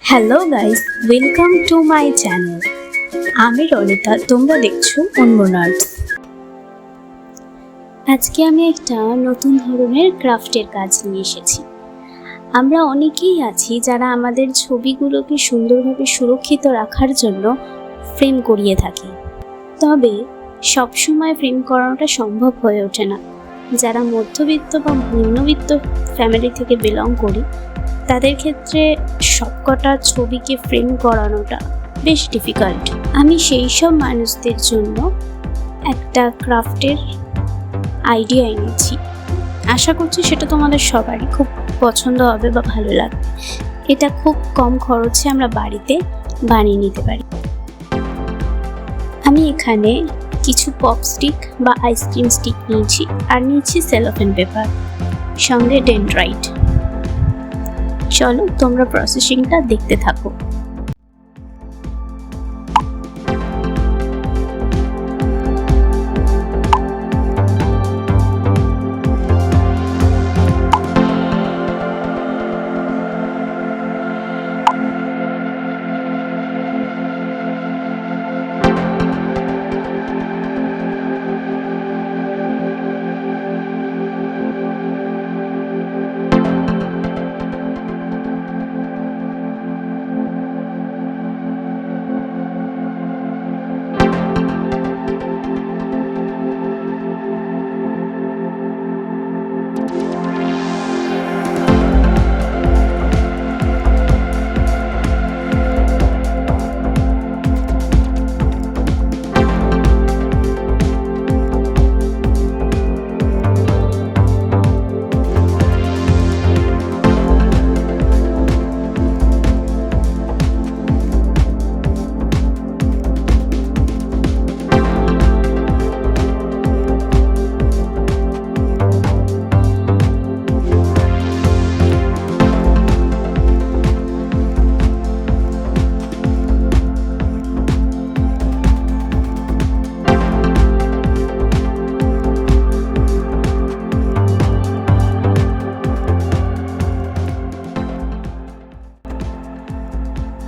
Hello guys, welcome to my channel. আমি রনিতা, তোমরা দেখছো উনমনার্স। আজকে আমি একটা নতুন ধরনের ক্রাফটের কাজ নিয়ে এসেছি। আমরা অনেকেই আছি যারা আমাদের ছবিগুলোকে সুন্দরভাবে সুরক্ষিত রাখার জন্য ফ্রেম করিয়ে থাকি, তবে সবসময় ফ্রেম করানোটা সম্ভব হয়ে ওঠে না। যারা মধ্যবিত্ত বা নিম্নবিত্ত ফ্যামিলি থেকে বিলং করি, তাদের ক্ষেত্রে সবকটা ছবিকে ফ্রেম করানোটা বেশ ডিফিকাল্ট। আমি সেই সব মানুষদের জন্য একটা ক্রাফটের আইডিয়া এনেছি। আশা করছি সেটা তোমাদের সবারই খুব পছন্দ হবে বা ভালো লাগবে। এটা খুব কম খরচে আমরা বাড়িতে বানিয়ে নিতে পারি। আমি এখানে কিছু পপ স্টিক বা আইসক্রিম স্টিক নিয়েছি, আর নিয়েছি সেলোফেন পেপার, সঙ্গে ডেনড্রাইট। চলো তোমরা প্রসেসিংটা দেখতে থাকো।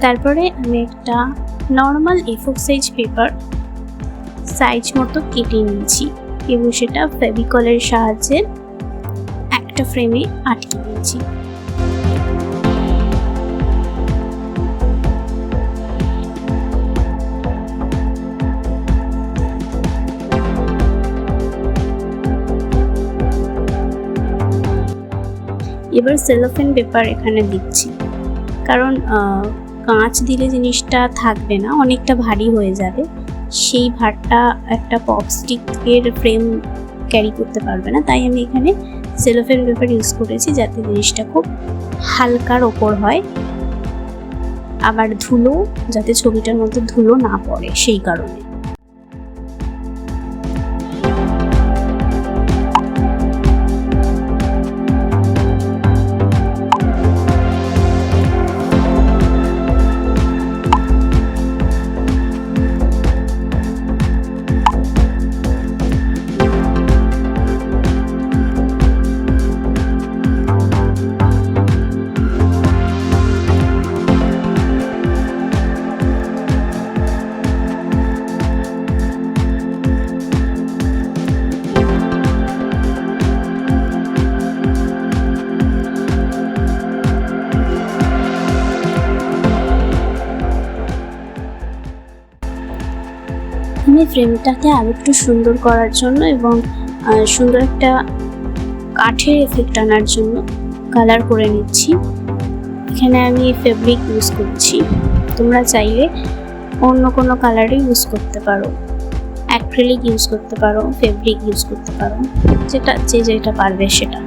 তারপরে আমি একটা normal A4 size paper size মতো কেটে নিয়েছি এবং সেটা ফেভিকলের সাহায্যে একটা ফ্রেমে আটকে দিয়েছি। এবার সেলোফেন পেপার এখানে দিচ্ছি, কারণ কাঁচ দিলে জিনিসটা থাকবে না, অনেকটা ভারী হয়ে যাবে। সেই ভারটা একটা পপ স্টিকের ফ্রেম ক্যারি করতে পারবে না, তাই আমি এখানে সেলোফেন পেপার ইউজ করেছি, যাতে জিনিসটা খুব হালকার ওপর হয়, আবার ধুলো যাতে ছবিটার মধ্যে ধুলো না পড়ে সেই কারণে। আমি ফ্রেমটাকে আরো একটু সুন্দর করার জন্য এবং সুন্দর একটা কাঠের এফেক্ট আনার জন্য কালার করে নিচ্ছি। এখানে আমি ফেব্রিক ইউজ করছি, তোমরা চাইলে অন্য কোনো কালারই ইউজ করতে পারো, অ্যাক্রিলিক ইউজ করতে পারো, ফেব্রিক ইউজ করতে পারো, যেটা পারবে সেটা।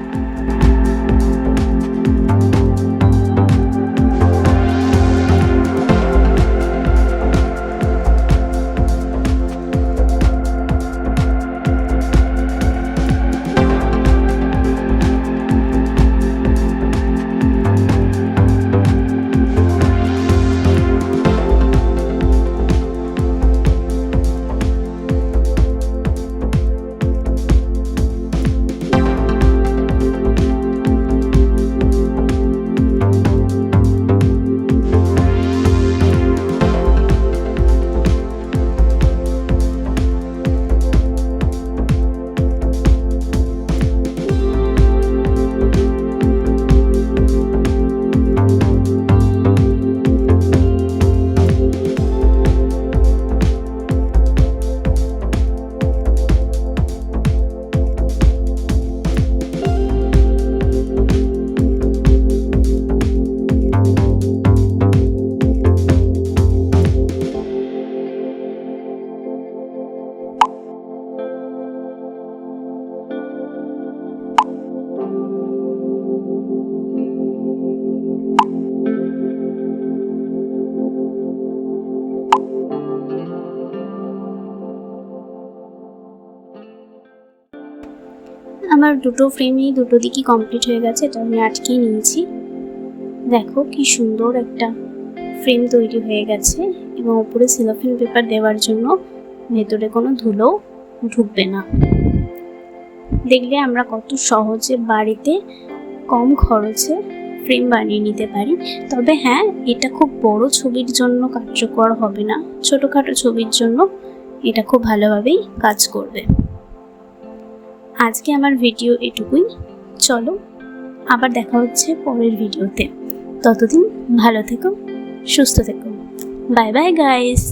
আমার দুটো ফ্রেমই দুটো দিকই কমপ্লিট হয়ে গেছে, এটা আমি আটকে নিয়েছি। দেখো কি সুন্দর একটা ফ্রেম তৈরি হয়ে গেছে, এবং উপরে সেলোফেন পেপার দেওয়ার জন্য ভেতরে কোনো ধুলো ঢুকবে না। দেখলে আমরা কত সহজে বাড়িতে কম খরচে ফ্রেম বানিয়ে নিতে পারি। তবে হ্যাঁ, এটা খুব বড় ছবির জন্য কার্যকর হবে না, ছোটোখাটো ছবির জন্য এটা খুব ভালোভাবেই কাজ করবে। আজকে আমার ভিডিও এটুকুই। চলো আবার দেখা হচ্ছে পরের ভিডিওতে। ততদিন ভালো থেকো, সুস্থ থেকো। Bye bye guys.